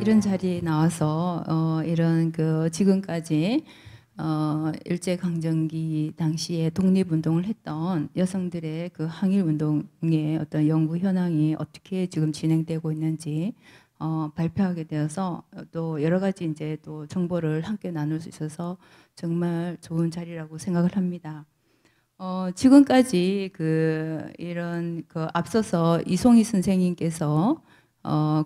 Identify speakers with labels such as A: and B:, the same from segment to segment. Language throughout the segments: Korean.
A: 이런 자리에 나와서 이런 지금까지 일제 강점기 당시에 독립운동을 했던 여성들의 그 항일 운동의 어떤 연구 현황이 어떻게 지금 진행되고 있는지 발표하게 되어서 또 여러 가지 이제 또 정보를 함께 나눌 수 있어서 정말 좋은 자리라고 생각을 합니다. 지금까지 이런 앞서서 이송희 선생님께서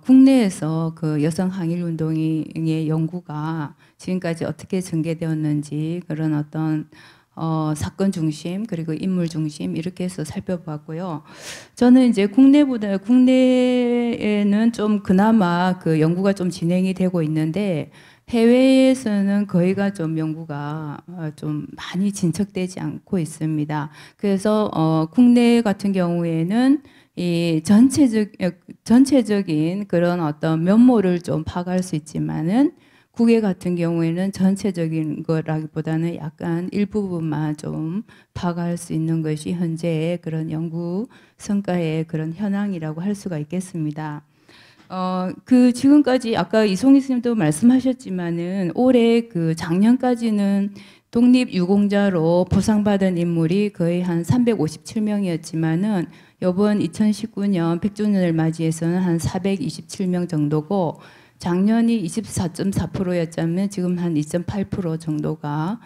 A: 국내에서 그 여성 항일 운동의 연구가 지금까지 어떻게 전개되었는지 그런 어떤 사건 중심 그리고 인물 중심 이렇게 해서 살펴봤고요. 저는 이제 국내에는 좀 그나마 그 연구가 좀 진행이 되고 있는데 해외에서는 거의가 좀 연구가 좀 많이 진척되지 않고 있습니다. 그래서 국내 같은 경우에는 이 전체적인 그런 어떤 면모를 좀 파악할 수 있지만은 국외 같은 경우에는 전체적인 거라기보다는 약간 일부분만 좀 파악할 수 있는 것이 현재의 그런 연구 성과의 그런 현황이라고 할 수가 있겠습니다. 지금까지 아까 이송희 선생님도 말씀하셨지만은 올해 작년까지는 독립유공자로 보상받은 인물이 거의 한 357명이었지만은 이번 2019년 100주년을 맞이해서는 한 427명 정도고 작년이 24.4%였다면 지금 한 2.8% 정도가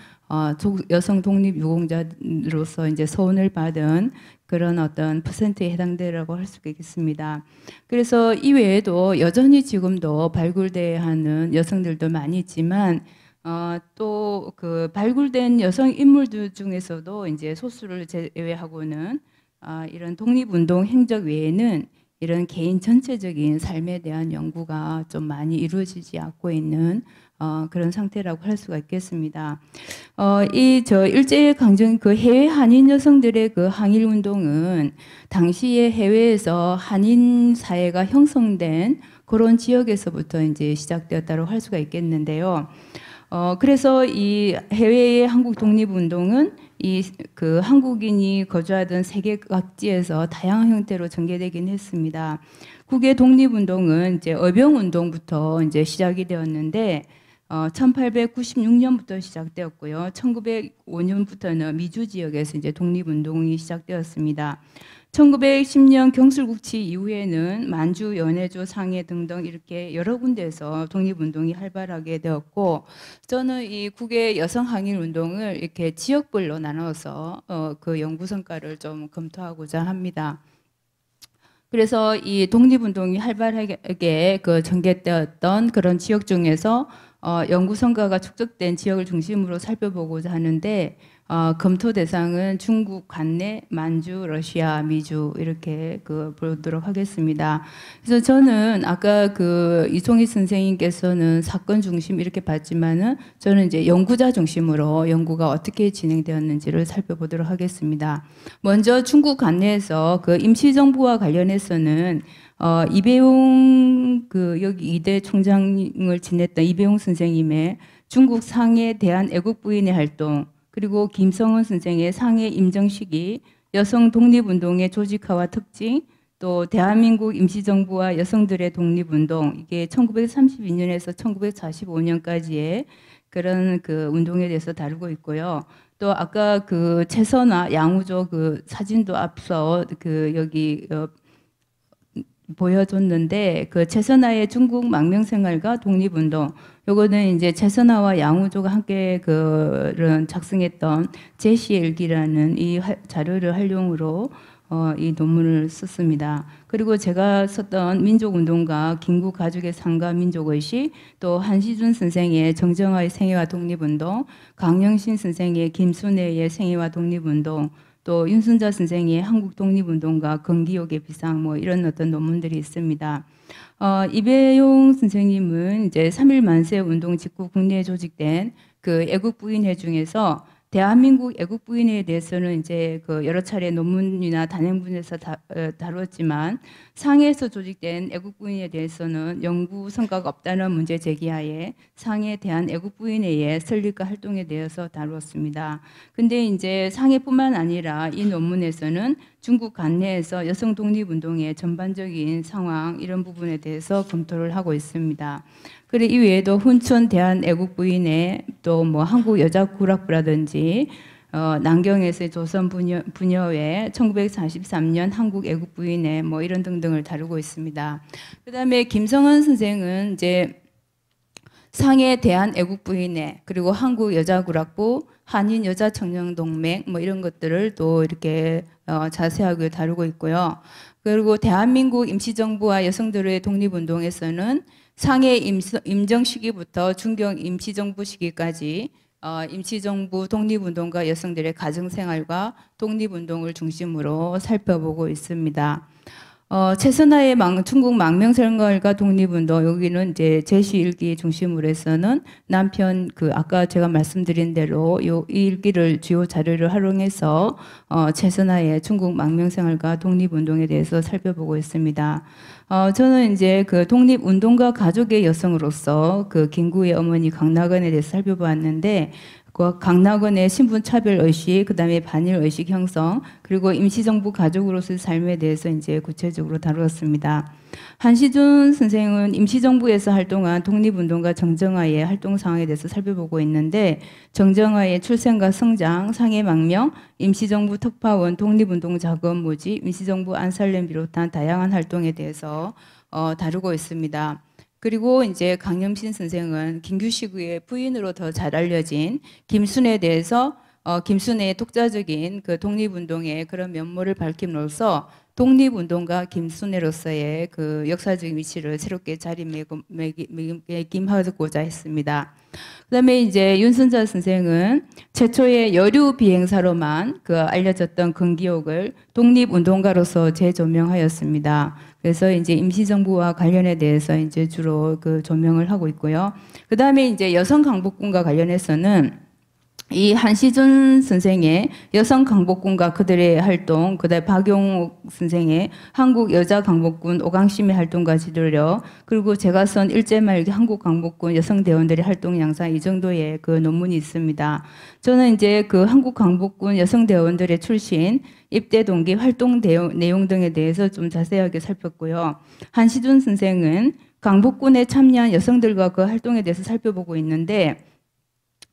A: 여성 독립유공자로서 이제 소원을 받은 그런 어떤 퍼센트에 해당되라고 할 수 있겠습니다. 그래서 이외에도 여전히 지금도 발굴돼야 하는 여성들도 많이 있지만 또 발굴된 여성 인물들 중에서도 이제 소수를 제외하고는 이런 독립운동 행적 외에는 이런 개인 전체적인 삶에 대한 연구가 좀 많이 이루어지지 않고 있는 그런 상태라고 할 수가 있겠습니다. 일제강점 해외 한인 여성들의 항일 운동은 당시에 해외에서 한인 사회가 형성된 그런 지역에서부터 이제 시작되었다고 할 수가 있겠는데요. 그래서 이 해외의 한국 독립운동은 한국인이 거주하던 세계 각지에서 다양한 형태로 전개되긴 했습니다. 국외 독립운동은 이제 의병운동부터 이제 시작이 되었는데 1896년부터 시작되었고요. 1905년부터는 미주 지역에서 이제 독립운동이 시작되었습니다. 1910년 경술국치 이후에는 만주, 연해주, 상해 등등 이렇게 여러 군데에서 독립운동이 활발하게 되었고 저는 이 국외 여성 항일 운동을 이렇게 지역별로 나눠서 그 연구 성과를 좀 검토하고자 합니다. 그래서 이 독립운동이 활발하게 전개되었던 그런 지역 중에서 연구 성과가 축적된 지역을 중심으로 살펴보고자 하는데 검토 대상은 중국, 관내, 만주, 러시아, 미주 이렇게 보도록 하겠습니다. 그래서 저는 아까 이송희 선생님께서는 사건 중심 이렇게 봤지만은 저는 이제 연구자 중심으로 연구가 어떻게 진행되었는지를 살펴보도록 하겠습니다. 먼저 중국 관내에서 임시정부와 관련해서는 이배용 여기 이대 총장을 지냈던 이배용 선생님의 중국 상해 대한 애국 부인의 활동 그리고 김성은 선생의 상해 임정 시기, 여성 독립운동의 조직화와 특징, 또 대한민국 임시정부와 여성들의 독립운동 이게 1932년에서 1945년까지의 그런 운동에 대해서 다루고 있고요. 또 아까 채선화 양우조 사진도 앞서 여기 보여줬는데 채선화의 중국 망명생활과 독립운동 요거는 이제 채선화와 양우조가 함께 그런 작성했던 제시의 일기라는 이 자료를 활용으로 이 논문을 썼습니다. 그리고 제가 썼던 민족운동가 김구 가족의 삶과 민족의식 또 한시준 선생의 정정화의 생애와 독립운동 강영신 선생의 김순애의 생애와 독립운동 또 윤순자 선생의 한국 독립운동가 건기욕의 비상 뭐 이런 어떤 논문들이 있습니다. 이배용 선생님은 이제 3.1 만세 운동 직후 국내에 조직된 애국부인회 중에서 대한민국 애국부인회에 대해서는 이제 여러 차례 논문이나 단행본에서 다루었지만 상해에서 조직된 애국부인회에 대해서는 연구 성과가 없다는 문제 제기하에 상해 대한 애국부인회의 설립과 활동에 대해서 다루었습니다. 근데 이제 상해뿐만 아니라 이 논문에서는 중국 관내에서 여성 독립운동의 전반적인 상황 이런 부분에 대해서 검토를 하고 있습니다. 그리고 이외에도 훈천 대한애국부인회 또 뭐 한국여자구락부라든지 남경에서의 조선부녀회, 1943년 한국애국부인회 뭐 이런 등등을 다루고 있습니다. 그다음에 김성은 선생은 이제 상해 대한애국부인회 그리고 한국여자구락부, 한인여자청년동맹 뭐 이런 것들을 또 이렇게 자세하게 다루고 있고요. 그리고 대한민국 임시정부와 여성들의 독립운동에서는 상해 임정 시기부터 중경 임시정부 시기까지 임시정부 독립운동가 여성들의 가정생활과 독립운동을 중심으로 살펴보고 있습니다. 최선화의 중국 망명생활과 독립운동 여기는 이제 제시 일기 중심으로 해서는 남편 아까 제가 말씀드린 대로 이 일기를 주요 자료를 활용해서 최선화의 중국 망명생활과 독립운동에 대해서 살펴보고 있습니다. 저는 이제 독립운동가 가족의 여성으로서 김구의 어머니 강낙원에 대해서 살펴보았는데 강낙원의 신분차별의식, 그 다음에 반일의식 형성, 그리고 임시정부 가족으로서의 삶에 대해서 이제 구체적으로 다루었습니다. 한시준 선생은 임시정부에서 활동한 독립운동가 정정화의 활동 상황에 대해서 살펴보고 있는데, 정정화의 출생과 성장, 상해망명, 임시정부 특파원, 독립운동 자금 모집, 임시정부 안살렘 비롯한 다양한 활동에 대해서 다루고 있습니다. 그리고 이제 강염신 선생은 김규식의 부인으로 더 잘 알려진 김순애에 대해서 김순애의 독자적인 독립운동의 그런 면모를 밝힘으로써 독립운동가 김순애로서의 역사적인 위치를 새롭게 자리매김하고자 했습니다. 그다음에 이제 윤선자 선생은 최초의 여류 비행사로만 알려졌던 근기옥을 독립운동가로서 재조명하였습니다. 그래서 이제 임시정부와 관련에 대해서 이제 주로 조명을 하고 있고요. 그다음에 이제 여성 강복군과 관련해서는 이 한시준 선생의 여성 강복군과 그들의 활동, 그다음에 박용옥 선생의 한국 여자 강복군 오강심의 활동과 지도력, 그리고 제가 쓴 일제말기 한국 강복군 여성 대원들의 활동 양상 이 정도의 논문이 있습니다. 저는 이제 한국 강복군 여성 대원들의 출신, 입대 동기, 활동 내용 등에 대해서 좀 자세하게 살폈고요. 한시준 선생은 강복군에 참여한 여성들과 그 활동에 대해서 살펴보고 있는데,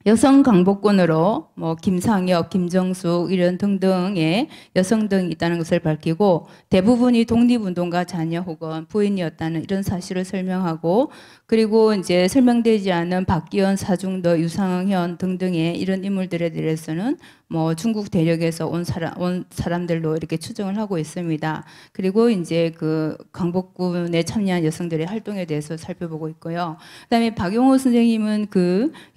A: 여성 강복군으로 뭐 김상혁, 김정숙 이런 등등의 여성 등이 있다는 것을 밝히고 대부분이 독립운동가 자녀 혹은 부인이었다는 이런 사실을 설명하고, 그리고 이제 설명되지 않은 박기현, 사중더, 유상현 등등의 이런 인물들에 대해서는 뭐 중국 대륙에서 온 사람들로 이렇게 추정을 하고 있습니다. 그리고 이제 강복군에 참여한 여성들의 활동에 대해서 살펴보고 있고요. 그다음에 박용호 선생님은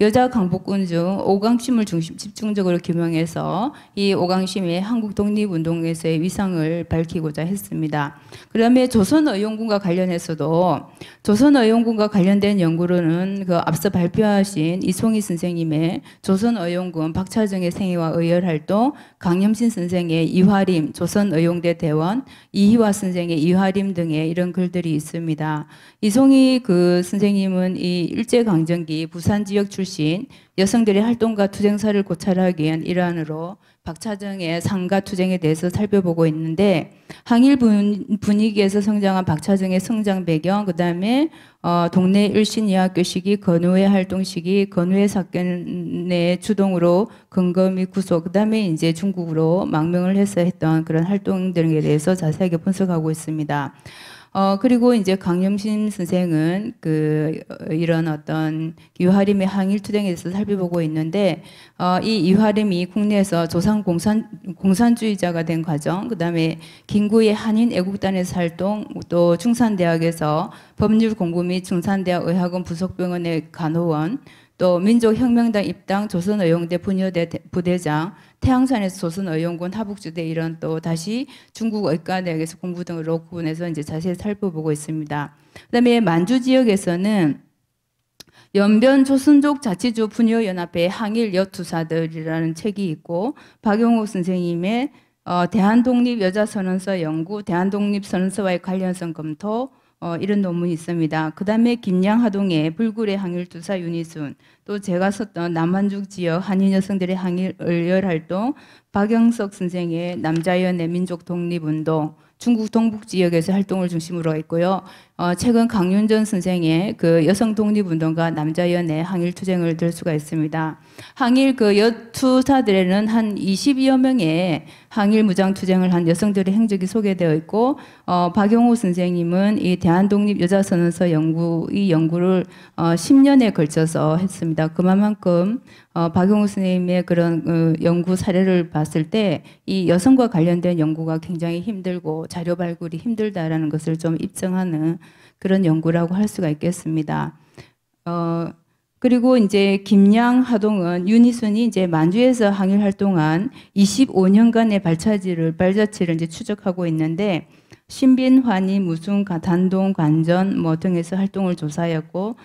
A: 여자 강복군 중 오강심을 집중적으로 규명해서 이 오강심의 한국 독립운동에서의 위상을 밝히고자 했습니다. 그다음에 조선의용군과 관련해서도 조선의용군과 관련된 연구로는 앞서 발표하신 이송희 선생님의 조선의용군 박차정의 생애와 의열활동, 강염신 선생의 이화림, 조선의용대 대원, 이희화 선생의 이화림 등의 이런 글들이 있습니다. 이송희 선생님은 이 일제강점기 부산 지역 출신 여성들의 활동과 투쟁사를 고찰하기 위한 일환으로 박차정의 상가 투쟁에 대해서 살펴보고 있는데, 항일 분위기에서 성장한 박차정의 성장 배경, 그 다음에 동네 일신여학교 시기, 건우회 활동 시기, 건우회 사건의 주동으로 근거 및 구속, 그 다음에 이제 중국으로 망명을 해서 했던 그런 활동 등에 대해서 자세하게 분석하고 있습니다. 그리고 이제 강염신 선생은 이런 어떤 이화림의 항일 투쟁에 대해서 살펴보고 있는데, 이 이화림이 국내에서 조상 공산주의자가 된 과정, 그 다음에 김구의 한인 애국단에서 활동, 또 중산대학에서 법률 공부 및 중산대학 의학원 부속병원의 간호원, 또 민족혁명당 입당, 조선의용대 부녀대 부대장, 태양산에서 조선의용군 하북주대 이런 또 다시 중국 의과대학에서 공부 등으로 구분해서 이제 자세히 살펴보고 있습니다. 그다음에 만주 지역에서는 연변 조선족 자치주 부녀연합회 항일 여투사들이라는 책이 있고, 박용호 선생님의 대한독립 여자선언서 연구, 대한독립선언서와의 관련성 검토, 이런 논문이 있습니다. 그 다음에 김양하동의 불굴의 항일투사 윤희순, 또 제가 썼던 남한중 지역 한인 여성들의 항일 의열 활동, 박영석 선생의 남자연의 민족 독립운동, 중국 동북 지역에서 활동을 중심으로 했고요. 최근 강윤전 선생의 그 여성 독립운동가 남자연의 항일 투쟁을 들 수가 있습니다. 항일 그 여투사들에는 한 20여 명의 항일 무장 투쟁을 한 여성들의 행적이 소개되어 있고, 박용호 선생님은 이 대한독립여자선언서 이 연구를 10년에 걸쳐서 했습니다. 그만큼 박용호 선생님의 그런 연구 사례를 봤을 때 이 여성과 관련된 연구가 굉장히 힘들고 자료 발굴이 힘들다라는 것을 좀 입증하는 그런 연구라고 할 수가 있겠습니다. 그리고 이제 김양하동은 윤희순이 이제 만주에서 항일 활동한 25년간의 발자취를 이제 추적하고 있는데, 신빈, 환희, 무순, 단동, 관전 뭐 등에서 활동을 조사했고,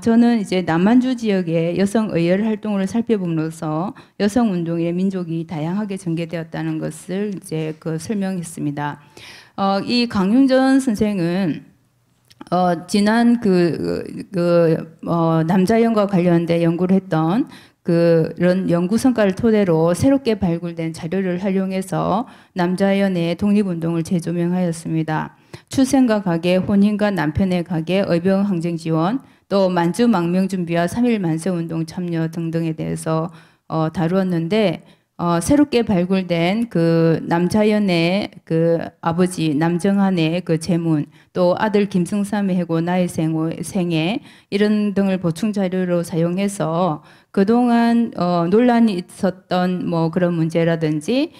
A: 저는 이제 남만주 지역의 여성 의열 활동을 살펴봄으로써 여성 운동의 민족이 다양하게 전개되었다는 것을 이제 설명했습니다. 이 강윤전 선생은 지난 남자연과 관련된 연구를 했던 그런 연구 성과를 토대로 새롭게 발굴된 자료를 활용해서 남자연의 독립운동을 재조명하였습니다. 출생과 가계, 혼인과 남편의 가계, 의병 항쟁 지원, 또 만주 망명 준비와 3.1 만세운동 참여 등등에 대해서 다루었는데, 새롭게 발굴된 그 남자연의 그 아버지 남정한의 그 제문, 또 아들 김승삼의 해고, 나의 생애 이런 등을 보충 자료로 사용해서 그동안 논란이 있었던 뭐 그런 문제라든지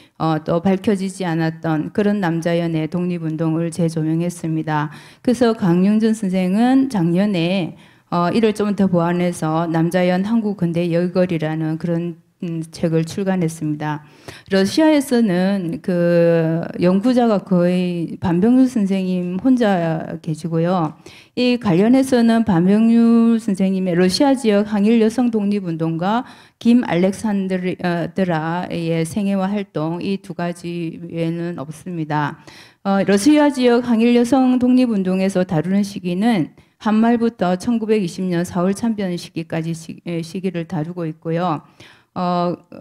A: 또 밝혀지지 않았던 그런 남자연의 독립운동을 재조명했습니다. 그래서 강윤전 선생은 작년에 이를 좀 더 보완해서 남자연 한국 근대 여의거리라는 그런 책을 출간했습니다. 러시아에서는 그 연구자가 거의 반병률 선생님 혼자 계시고요. 이 관련해서는 반병률 선생님의 러시아 지역 항일 여성 독립운동가 김 알렉산드라의 생애와 활동, 이 두 가지 외에는 없습니다. 러시아 지역 항일 여성 독립운동에서 다루는 시기는 한말부터 1920년 4월 참변 시기까지 시기를 다루고 있고요.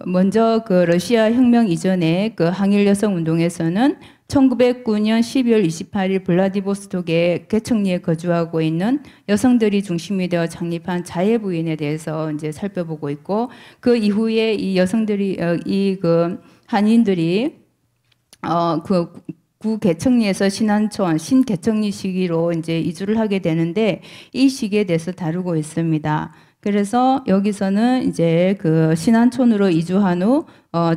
A: 먼저 그 러시아 혁명 이전에 그 항일 여성 운동에서는 1909년 12월 28일 블라디보스톡의 개척리에 거주하고 있는 여성들이 중심이 되어 창립한 자해부인에 대해서 이제 살펴보고 있고, 그 이후에 이 여성들이 그 한인들이 구 개척리에서 신안촌 신개척리 시기로 이제 이주를 하게 되는데, 이 시기에 대해서 다루고 있습니다. 그래서 여기서는 이제 그 신안촌으로 이주한 후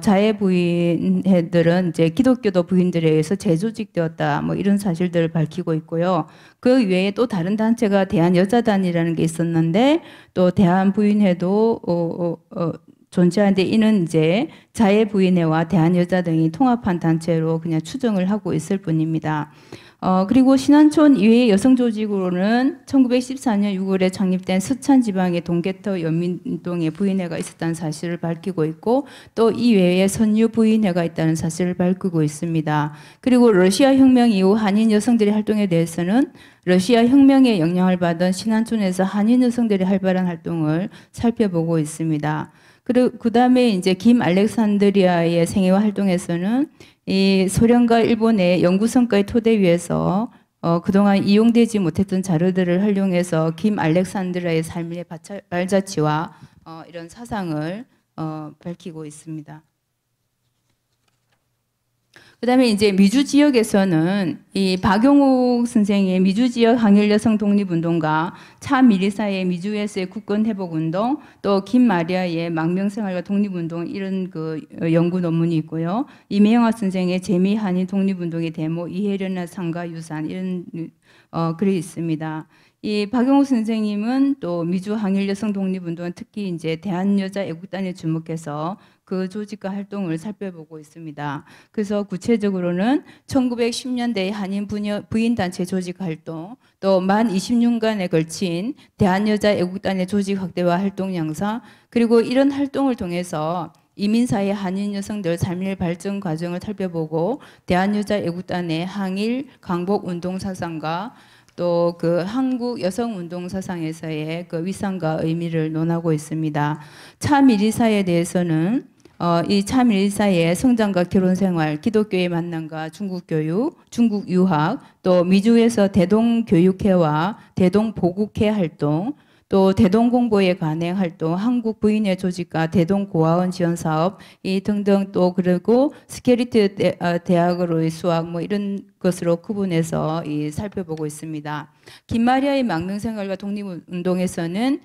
A: 자해 부인들은 이제 기독교도 부인들에 의해서 재조직되었다, 뭐 이런 사실들을 밝히고 있고요. 그 외에 또 다른 단체가 대한여자단이라는 게 있었는데, 또 대한부인회도 존재하는데, 이는 이제 자해 부인회와 대한여자 등이 통합한 단체로 그냥 추정을 하고 있을 뿐입니다. 그리고 신안촌 이외의 여성 조직으로는 1914년 6월에 창립된 서찬 지방의 동계터 연민동의 부인회가 있었다는 사실을 밝히고 있고, 또 이외에 선유 부인회가 있다는 사실을 밝히고 있습니다. 그리고 러시아 혁명 이후 한인 여성들의 활동에 대해서는 러시아 혁명의 영향을 받은 신안촌에서 한인 여성들의 활발한 활동을 살펴보고 있습니다. 그리고 그 다음에 이제 김 알렉산드리아의 생애와 활동에서는 이 소련과 일본의 연구 성과의 토대 위에서 그동안 이용되지 못했던 자료들을 활용해서 김 알렉산드리아의 삶의 발자취와 이런 사상을 밝히고 있습니다. 그다음에 이제 미주 지역에서는 이 박용욱 선생의 미주 지역 항일 여성 독립운동가, 차 미리사의 미주에서의 국권 회복 운동, 또 김마리아의 망명생활과 독립운동, 이런 그 연구 논문이 있고요. 이명화 선생의 재미 한인 독립운동의 데모, 이혜련의 상가 유산, 이런 글이 있습니다. 이 박용욱 선생님은 또 미주 항일 여성 독립운동, 특히 이제 대한여자 애국단에 주목해서 그 조직과 활동을 살펴보고 있습니다. 그래서 구체적으로는 1910년대 한인 부인단체 조직 활동, 또 만 20년간에 걸친 대한여자 애국단의 조직 확대와 활동 양상, 그리고 이런 활동을 통해서 이민사회 한인 여성들 삶의 발전 과정을 살펴보고 대한여자 애국단의 항일 강복 운동 사상과 또 그 한국 여성 운동 사상에서의 그 위상과 의미를 논하고 있습니다. 차미리사에 대해서는 이 차미리사의 성장과 결혼 생활, 기독교의 만남과 중국 교육, 중국 유학, 또 미주에서 대동 교육회와 대동 보국회 활동, 또 대동공보회 관행 활동, 한국 부인회 조직과 대동고아원 지원 사업 이 등등 또 그리고 스케리트 대학으로의 수학 뭐 이런 것으로 구분해서 살펴보고 있습니다. 김마리아의 망명생활과 독립운동에서는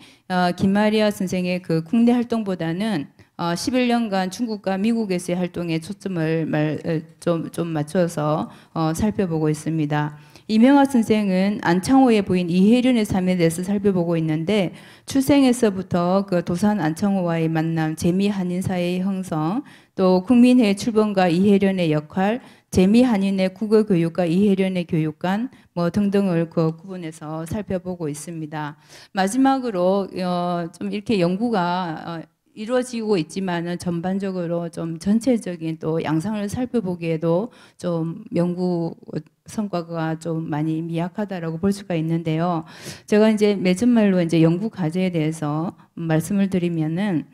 A: 김마리아 선생의 그 국내 활동보다는 11년간 중국과 미국에서의 활동에 초점을 좀 맞춰서 살펴보고 있습니다. 이명화 선생은 안창호의 부인 이혜련의 삶에 대해서 살펴보고 있는데 출생에서부터 그 도산 안창호와의 만남, 재미 한인 사회의 형성, 또 국민회 출범과 이혜련의 역할, 재미 한인의 국어 교육과 이혜련의 교육관 뭐 등등을 그 구분해서 살펴보고 있습니다. 마지막으로 좀 이렇게 연구가 이루어지고 있지만은 전반적으로 좀 전체적인 또 양상을 살펴보기에도 좀 연구 성과가 좀 많이 미약하다라고 볼 수가 있는데요. 제가 이제 맺은말로 이제 연구 과제에 대해서 말씀을 드리면은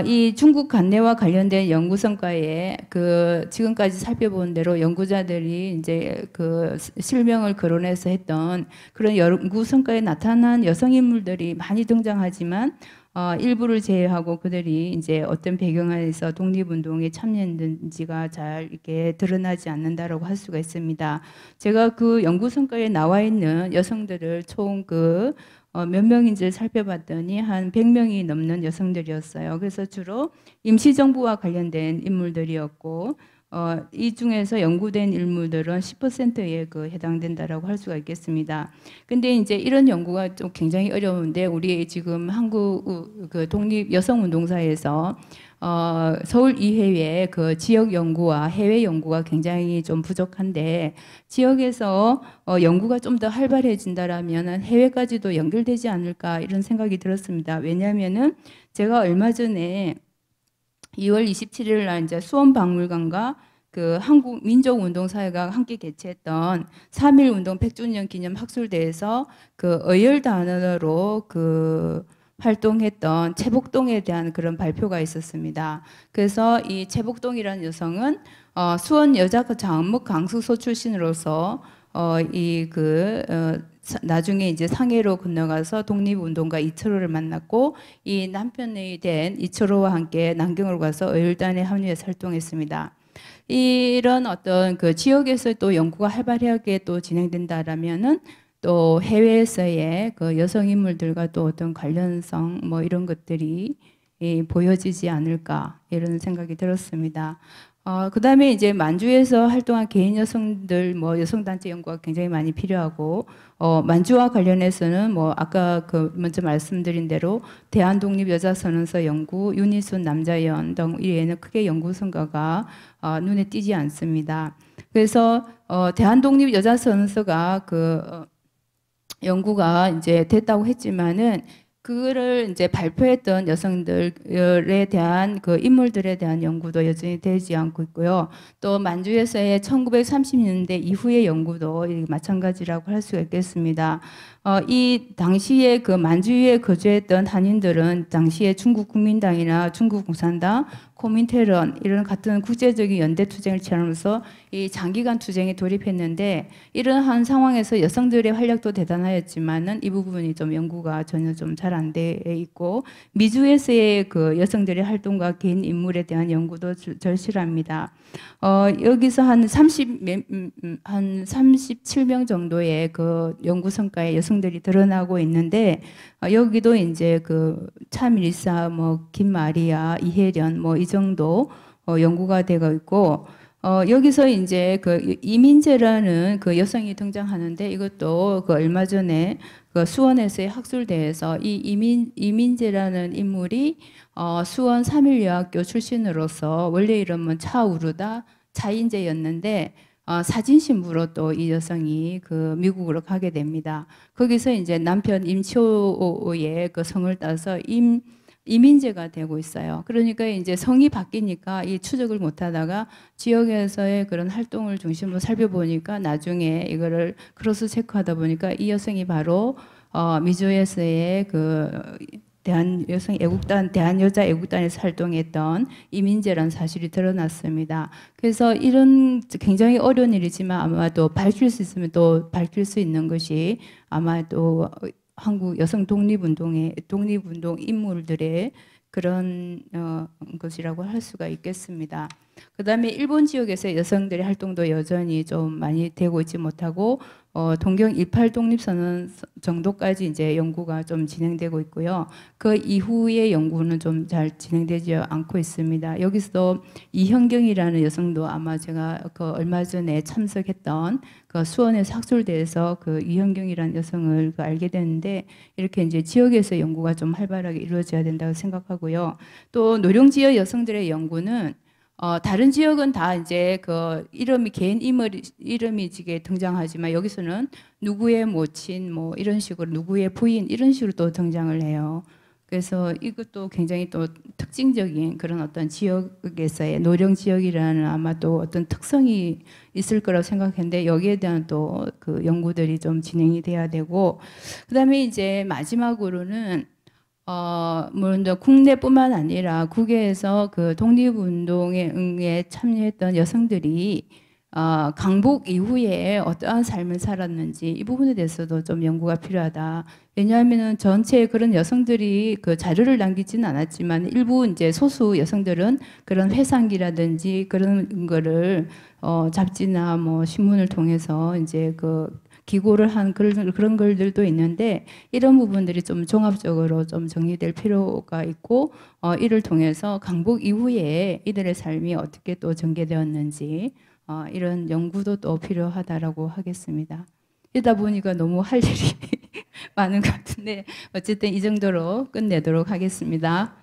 A: 이 중국 관내와 관련된 연구 성과에 그 지금까지 살펴본 대로 연구자들이 이제 그 실명을 거론해서 했던 그런 연구 성과에 나타난 여성 인물들이 많이 등장하지만 일부를 제외하고 그들이 이제 어떤 배경 안에서 독립운동에 참여했는지가 잘 이렇게 드러나지 않는다라고 할 수가 있습니다. 제가 그 연구 성과에 나와 있는 여성들을 총 몇 명인지를 살펴봤더니 한 100명이 넘는 여성들이었어요. 그래서 주로 임시정부와 관련된 인물들이었고 이 중에서 연구된 인물들은 10%에 해당된다라고 할 수가 있겠습니다. 근데 이제 이런 연구가 좀 굉장히 어려운데 우리 지금 한국 그 독립 여성 운동사에서 서울 이회의 그 지역 연구와 해외 연구가 굉장히 좀 부족한데 지역에서 연구가 좀 더 활발해진다라면 해외까지도 연결되지 않을까 이런 생각이 들었습니다. 왜냐하면은 제가 얼마 전에 2월 27일 날 이제 수원박물관과 그 한국민족운동사회가 함께 개최했던 3.1운동 100주년 기념 학술대에서 그 어열 단어로 그 활동했던 최복동에 대한 그런 발표가 있었습니다. 그래서 이 최복동이라는 여성은 수원 여자그 장목 강수소 출신으로서 나중에 이제 상해로 건너가서 독립운동가 이철호를 만났고 이 남편이 된 이철호와 함께 남경으로 가서 어열단에 합류해서 활동했습니다. 이런 어떤 그 지역에서 또 연구가 활발하게 또 진행된다라면은 또 해외에서의 그 여성 인물들과 또 어떤 관련성 뭐 이런 것들이 보여지지 않을까 이런 생각이 들었습니다. 그다음에 이제 만주에서 활동한 개인 여성들 뭐 여성단체 연구가 굉장히 많이 필요하고 만주와 관련해서는 뭐 아까 먼저 말씀드린 대로 대한독립여자선언서 연구, 유니순 남자연 등 이외에는 크게 연구 성과가 눈에 띄지 않습니다. 그래서 대한독립여자선언서가 연구가 이제 됐다고 했지만은 그거를 이제 발표했던 여성들에 대한 그 인물들에 대한 연구도 여전히 되지 않고 있고요. 또 만주에서의 1930년대 이후의 연구도 마찬가지라고 할 수가 있겠습니다. 이 당시에 그 만주에 거주했던 한인들은 당시에 중국 국민당이나 중국 공산당, 코민테런 이런 같은 국제적인 연대 투쟁을 치르면서 이 장기간 투쟁에 돌입했는데 이러한 상황에서 여성들의 활약도 대단하였지만은 이 부분이 좀 연구가 전혀 좀 잘 안 돼 있고 미주에서의 그 여성들의 활동과 개인 인물에 대한 연구도 절실합니다. 여기서 한 37명 정도의 그 연구 성과의 여성들이 드러나고 있는데 여기도 이제 그 차밀리사, 뭐 김마리아, 이혜련 뭐 이 정도 연구가 되고 있고 여기서 이제 그 이민재라는 그 여성이 등장하는데 이것도 그 얼마 전에 그 수원에서의 학술대에서 이 이민재라는 인물이 수원 3.1여학교 출신으로서 원래 이름은 차우르다 차인재였는데 사진 신부로 또 이 여성이 그 미국으로 가게 됩니다. 거기서 이제 남편 임치호의 그 성을 따서 이민제가 되고 있어요. 그러니까 이제 성이 바뀌니까 이 추적을 못하다가 지역에서의 그런 활동을 중심으로 살펴보니까 나중에 이거를 크로스 체크하다 보니까 이 여성이 바로 미주에서의 그 대한여성 애국단, 대한여자 애국단에서 활동했던 이민재라는 사실이 드러났습니다. 그래서 이런 굉장히 어려운 일이지만 아마도 밝힐 수 있으면 또 밝힐 수 있는 것이 아마도 한국 여성 독립운동 인물들의 그런 것이라고 할 수가 있겠습니다. 그다음에 일본 지역에서 여성들의 활동도 여전히 좀 많이 되고 있지 못하고 동경 18 독립선언 정도까지 이제 연구가 좀 진행되고 있고요. 그 이후의 연구는 좀 잘 진행되지 않고 있습니다. 여기서 이현경이라는 여성도 아마 제가 그 얼마 전에 참석했던 그 수원에서 학술대에서 그 이현경이라는 여성을 알게 됐는데 이렇게 이제 지역에서 연구가 좀 활발하게 이루어져야 된다고 생각하고요. 또 노령 지역 여성들의 연구는 다른 지역은 다 이제 그 이름이 개인 이름이 지게 등장하지만 여기서는 누구의 모친 뭐 이런 식으로 누구의 부인 이런 식으로 또 등장을 해요. 그래서 이것도 굉장히 또 특징적인 그런 어떤 지역에서의 노령 지역이라는 아마 또 어떤 특성이 있을 거라고 생각했는데 여기에 대한 또 그 연구들이 좀 진행이 돼야 되고 그다음에 이제 마지막으로는 물론 국내뿐만 아니라 국외에서 그 독립운동에 참여했던 여성들이 강복 이후에 어떠한 삶을 살았는지 이 부분에 대해서도 좀 연구가 필요하다. 왜냐하면은 전체 그런 여성들이 그 자료를 남기지는 않았지만 일부 이제 소수 여성들은 그런 회상기라든지 그런 거를 잡지나 뭐 신문을 통해서 이제 그 기고를 한 그런 글들도 있는데 이런 부분들이 좀 종합적으로 좀 정리될 필요가 있고 이를 통해서 강복 이후에 이들의 삶이 어떻게 또 전개되었는지 이런 연구도 또 필요하다라고 하겠습니다. 이러다 보니까 너무 할 일이 많은 것 같은데 어쨌든 이 정도로 끝내도록 하겠습니다.